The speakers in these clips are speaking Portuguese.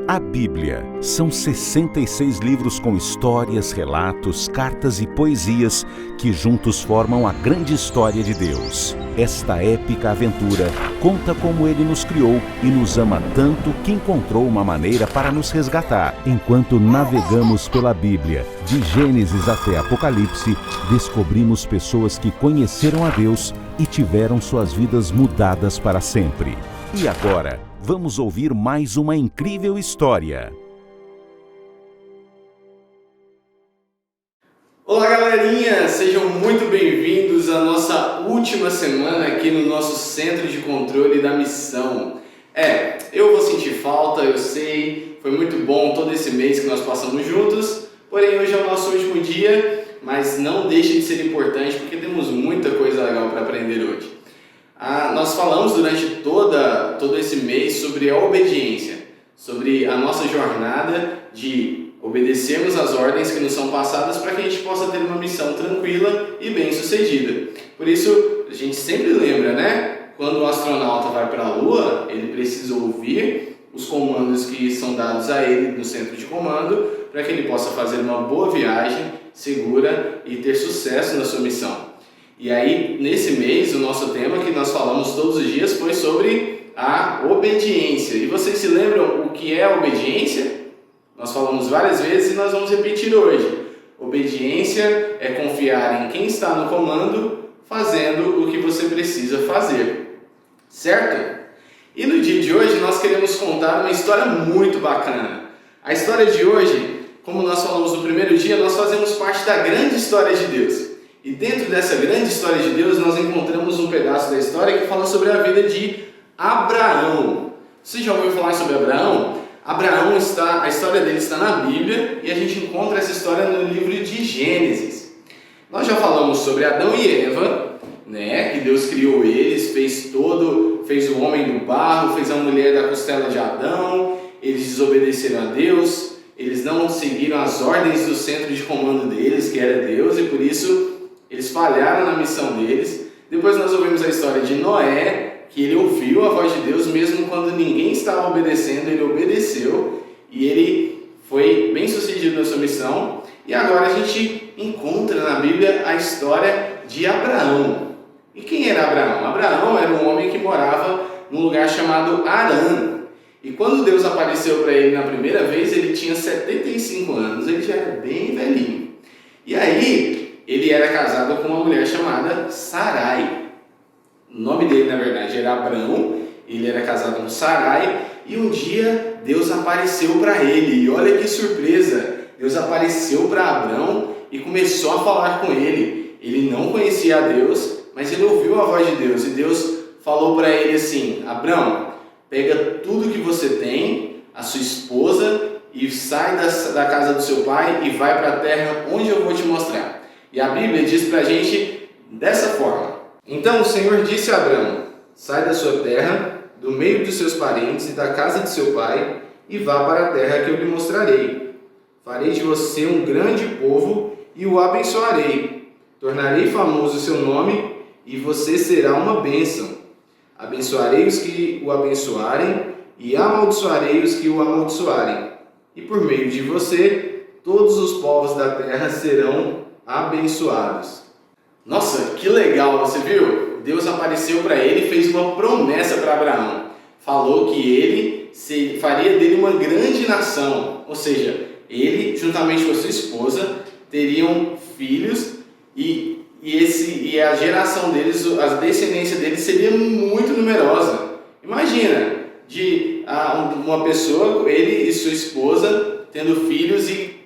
A Bíblia são 66 livros com histórias, relatos, cartas e poesias que juntos formam a grande história de Deus. Esta épica aventura conta como Ele nos criou e nos ama tanto que encontrou uma maneira para nos resgatar. Enquanto navegamos pela Bíblia, de Gênesis até Apocalipse, descobrimos pessoas que conheceram a Deus e tiveram suas vidas mudadas para sempre. E agora, vamos ouvir mais uma incrível história. Olá, galerinha! Sejam muito bem-vindos à nossa última semana aqui no nosso Centro de Controle da Missão. Eu vou sentir falta, eu sei, foi muito bom todo esse mês que nós passamos juntos, porém hoje é o nosso último dia, mas não deixe de ser importante porque temos muita coisa legal para aprender hoje. Nós falamos durante todo esse mês sobre a obediência, sobre a nossa jornada de obedecermos às ordens que nos são passadas para que a gente possa ter uma missão tranquila e bem-sucedida. Por isso, a gente sempre lembra, né? Quando o astronauta vai para a Lua, ele precisa ouvir os comandos que são dados a ele no centro de comando para que ele possa fazer uma boa viagem segura e ter sucesso na sua missão. E aí, nesse mês, o nosso tema que nós falamos todos os dias foi sobre a obediência. E vocês se lembram o que é a obediência? Nós falamos várias vezes e nós vamos repetir hoje. Obediência é confiar em quem está no comando, fazendo o que você precisa fazer. Certo? E no dia de hoje nós queremos contar uma história muito bacana. A história de hoje, como nós falamos no primeiro dia, nós fazemos parte da grande história de Deus. E dentro dessa grande história de Deus, nós encontramos um pedaço da história que fala sobre a vida de Abraão. Você já ouviu falar sobre Abraão? A história dele está na Bíblia e a gente encontra essa história no livro de Gênesis. Nós já falamos sobre Adão e Eva, né? Que Deus criou eles, fez o homem do barro, fez a mulher da costela de Adão, eles desobedeceram a Deus, eles não seguiram as ordens do centro de comando deles, que era Deus, e por isso eles falharam na missão deles. Depois nós ouvimos a história de Noé, que ele ouviu a voz de Deus mesmo quando ninguém estava obedecendo, ele obedeceu e ele foi bem sucedido na sua missão. E agora a gente encontra na Bíblia a história de Abraão. E quem era Abraão? Abraão era um homem que morava num lugar chamado Harã. E quando Deus apareceu para ele na primeira vez, ele tinha 75 anos, ele já era bem velhinho. E aí, ele era casado com uma mulher chamada Sarai. O nome dele, na verdade, era Abrão, ele era casado com Sarai, e um dia Deus apareceu para ele, e olha que surpresa, Deus apareceu para Abrão e começou a falar com ele. Ele não conhecia a Deus, mas ele ouviu a voz de Deus, e Deus falou para ele assim: Abrão, pega tudo que você tem, a sua esposa, e sai da casa do seu pai e vai para a terra onde eu vou te mostrar. E a Bíblia diz para a gente dessa forma: Então o Senhor disse a Abrão: sai da sua terra, do meio dos seus parentes e da casa de seu pai, e vá para a terra que eu lhe mostrarei. Farei de você um grande povo e o abençoarei. Tornarei famoso o seu nome e você será uma bênção. Abençoarei os que o abençoarem e amaldiçoarei os que o amaldiçoarem. E por meio de você, todos os povos da terra serão abençoados. Nossa, que legal, você viu? Deus apareceu para ele e fez uma promessa para Abraão. Falou que ele faria dele uma grande nação. Ou seja, ele, juntamente com a sua esposa, teriam filhos e a geração deles, a descendência deles seria muito numerosa. Imagina, uma pessoa, ele e sua esposa, tendo filhos e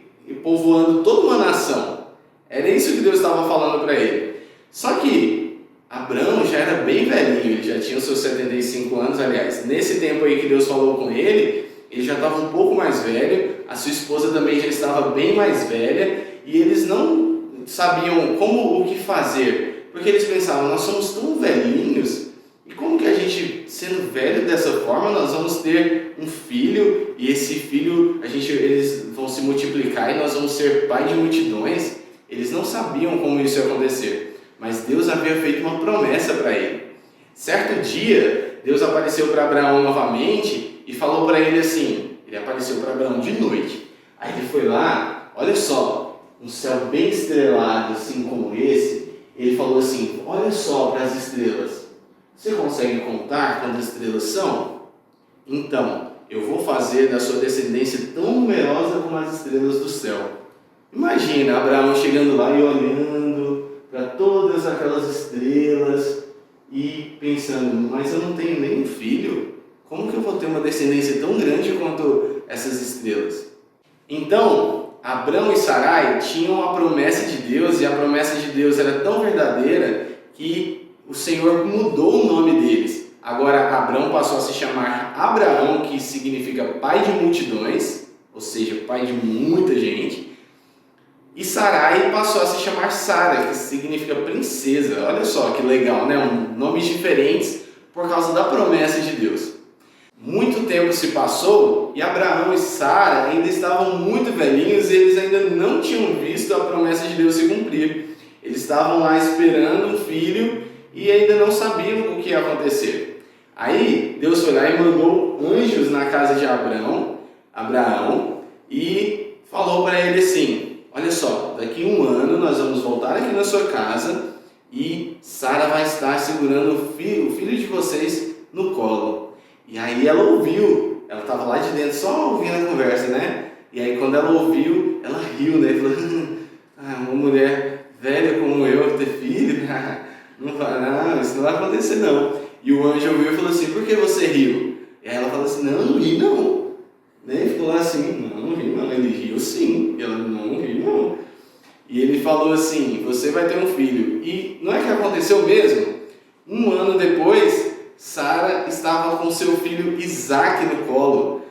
povoando toda uma nação. Era isso que Deus estava falando para ele. Só que Abraão já era bem velhinho, ele já tinha os seus 75 anos, aliás. Nesse tempo aí que Deus falou com ele, ele já estava um pouco mais velho, a sua esposa também já estava bem mais velha, e eles não sabiam o que fazer, porque eles pensavam: nós somos tão velhinhos, e como que a gente, sendo velho dessa forma, nós vamos ter um filho, e esse filho, eles vão se multiplicar e nós vamos ser pai de multidões? Eles não sabiam como isso ia acontecer, mas Deus havia feito uma promessa para ele. Certo dia, Deus apareceu para Abraão novamente e falou para ele assim, ele apareceu para Abraão de noite. Aí ele foi lá, olha só, um céu bem estrelado, assim como esse. Ele falou assim: olha só para as estrelas. Você consegue contar quantas estrelas são? Então, eu vou fazer da sua descendência tão numerosa como as estrelas do céu. Imagina Abraão chegando lá e olhando para todas aquelas estrelas e pensando: mas eu não tenho nenhum filho? Como que eu vou ter uma descendência tão grande quanto essas estrelas? Então, Abrão e Sarai tinham a promessa de Deus, e a promessa de Deus era tão verdadeira que o Senhor mudou o nome deles. Agora Abrão passou a se chamar Abraão, que significa pai de multidões, ou seja, pai de muita gente. E Sarai passou a se chamar Sara, que significa princesa. Olha só que legal, né? Nomes diferentes por causa da promessa de Deus. Muito tempo se passou e Abraão e Sara ainda estavam muito velhinhos e eles ainda não tinham visto a promessa de Deus se cumprir. Eles estavam lá esperando um filho e ainda não sabiam o que ia acontecer. Aí Deus foi lá e mandou anjos na casa de Abraão e falou para ele assim: olha só, daqui 1 ano nós vamos voltar aqui na sua casa e Sara vai estar segurando o filho de vocês no colo. E aí ela ouviu, ela estava lá de dentro só ouvindo a conversa, né? E aí quando ela ouviu, ela riu, né? Falou: uma mulher velha como eu ter filho? Não, isso não vai acontecer não. E o anjo ouviu e falou assim: por que você riu? E aí ela falou assim: não ri não. Ele ficou lá assim: não ri não. Ele riu sim. E ela: não ri não. E ele falou assim: você vai ter um filho. E não é que aconteceu mesmo? 1 ano depois, Sara estava com seu filho Isaac no colo.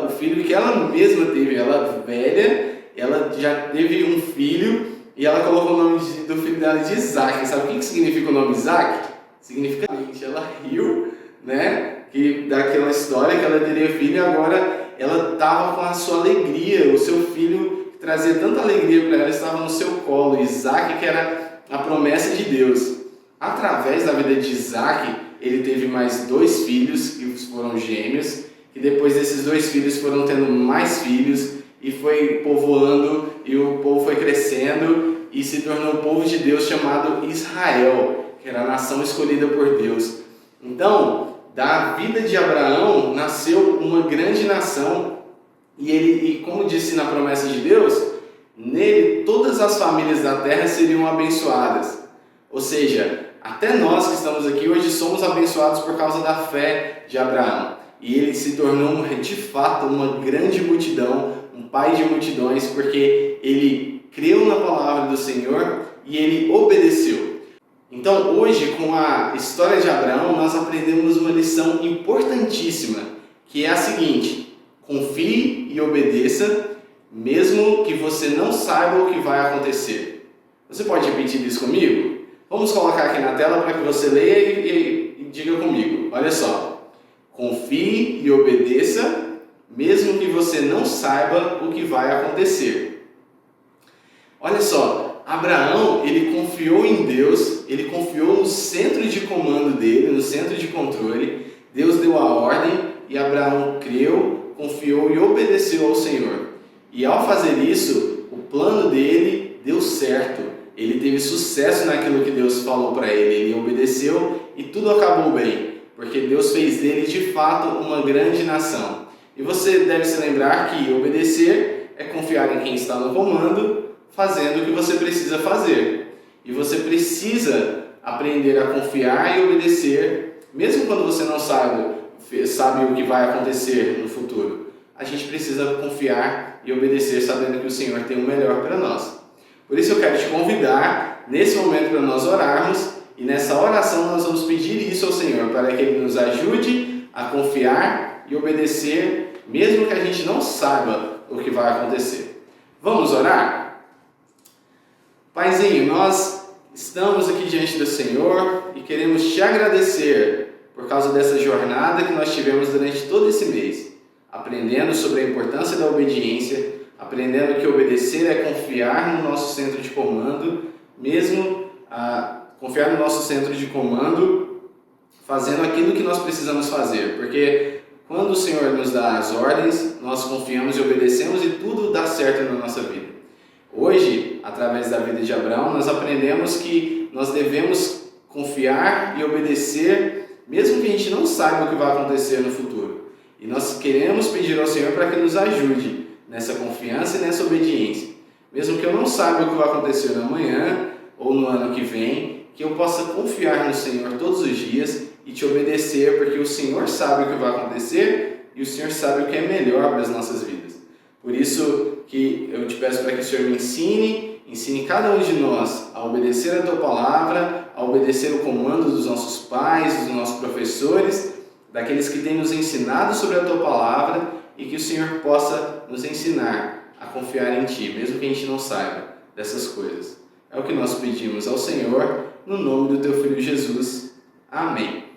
O filho que ela mesma teve, ela velha, ela já teve um filho e ela colocou o nome do filho dela de Isaac. Sabe o que significa o nome Isaac? Significa que ela riu, né? Que daquela história que ela teria filho e agora ela estava com a sua alegria. O seu filho que trazia tanta alegria para ela estava no seu colo. Isaac, que era a promessa de Deus. Através da vida de Isaac, ele teve mais 2 filhos, que foram gêmeos, que depois desses 2 filhos foram tendo mais filhos, e foi povoando, e o povo foi crescendo, e se tornou o povo de Deus chamado Israel, que era a nação escolhida por Deus. Então, da vida de Abraão, nasceu uma grande nação, e como disse na promessa de Deus, nele todas as famílias da terra seriam abençoadas. Ou seja, até nós que estamos aqui hoje somos abençoados por causa da fé de Abraão. E ele se tornou, de fato, uma grande multidão, um pai de multidões, porque ele creu na palavra do Senhor e ele obedeceu. Então, hoje, com a história de Abraão, nós aprendemos uma lição importantíssima, que é a seguinte: confie e obedeça, mesmo que você não saiba o que vai acontecer. Você pode repetir isso comigo? Vamos colocar aqui na tela para que você leia e diga comigo. Olha só. Confie e obedeça, mesmo que você não saiba o que vai acontecer. Olha só, Abraão, ele confiou em Deus, ele confiou no centro de comando dele, no centro de controle. Deus deu a ordem e Abraão creu, confiou e obedeceu ao Senhor. E ao fazer isso, o plano dele deu certo. Ele teve sucesso naquilo que Deus falou para ele. Ele obedeceu e tudo acabou bem, porque Deus fez dele de fato uma grande nação. E você deve se lembrar que obedecer é confiar em quem está no comando, fazendo o que você precisa fazer. E você precisa aprender a confiar e obedecer, mesmo quando você não sabe o que vai acontecer no futuro. A gente precisa confiar e obedecer, sabendo que o Senhor tem o melhor para nós. Por isso eu quero te convidar, nesse momento, para nós orarmos, e nessa oração nós vamos pedir isso ao Senhor, para que Ele nos ajude a confiar e obedecer, mesmo que a gente não saiba o que vai acontecer. Vamos orar? Paizinho, nós estamos aqui diante do Senhor e queremos te agradecer por causa dessa jornada que nós tivemos durante todo esse mês, aprendendo sobre a importância da obediência, aprendendo que obedecer é confiar no nosso centro de comando, confiar no nosso centro de comando, fazendo aquilo que nós precisamos fazer, porque quando o Senhor nos dá as ordens, nós confiamos e obedecemos e tudo dá certo na nossa vida. Hoje, através da vida de Abraão, nós aprendemos que nós devemos confiar e obedecer, mesmo que a gente não saiba o que vai acontecer no futuro. E nós queremos pedir ao Senhor para que nos ajude nessa confiança e nessa obediência. Mesmo que eu não saiba o que vai acontecer no amanhã ou no ano que vem, que eu possa confiar no Senhor todos os dias e te obedecer, porque o Senhor sabe o que vai acontecer e o Senhor sabe o que é melhor para as nossas vidas. Por isso que eu te peço para que o Senhor me ensine cada um de nós a obedecer a Tua Palavra, a obedecer o comando dos nossos pais, dos nossos professores, daqueles que têm nos ensinado sobre a Tua Palavra, e que o Senhor possa nos ensinar a confiar em Ti, mesmo que a gente não saiba dessas coisas. É o que nós pedimos ao Senhor, no nome do Teu Filho Jesus. Amém.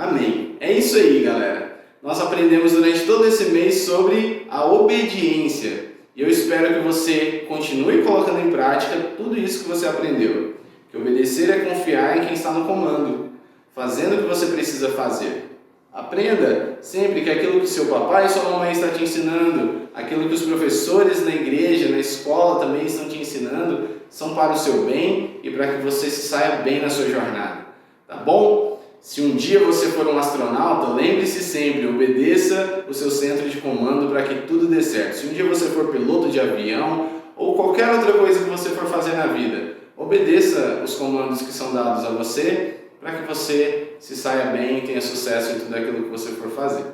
Amém. É isso aí, galera. Nós aprendemos durante todo esse mês sobre a obediência. E eu espero que você continue colocando em prática tudo isso que você aprendeu. Que obedecer é confiar em quem está no comando, fazendo o que você precisa fazer. Aprenda sempre que aquilo que seu papai e sua mamãe estão te ensinando, aquilo que os professores na igreja, na escola também estão te ensinando, são para o seu bem e para que você se saia bem na sua jornada. Tá bom? Se um dia você for um astronauta, lembre-se sempre, obedeça o seu centro de comando para que tudo dê certo. Se um dia você for piloto de avião ou qualquer outra coisa que você for fazer na vida, obedeça os comandos que são dados a você para que você se saia bem e tenha sucesso em tudo aquilo que você for fazer.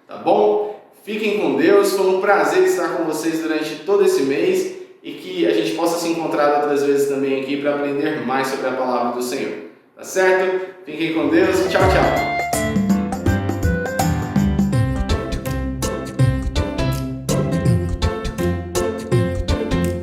Tá bom? Fiquem com Deus, foi um prazer estar com vocês durante todo esse mês e que a gente possa se encontrar outras vezes também aqui para aprender mais sobre a Palavra do Senhor. Tá certo? Fiquem com Deus. Tchau, tchau.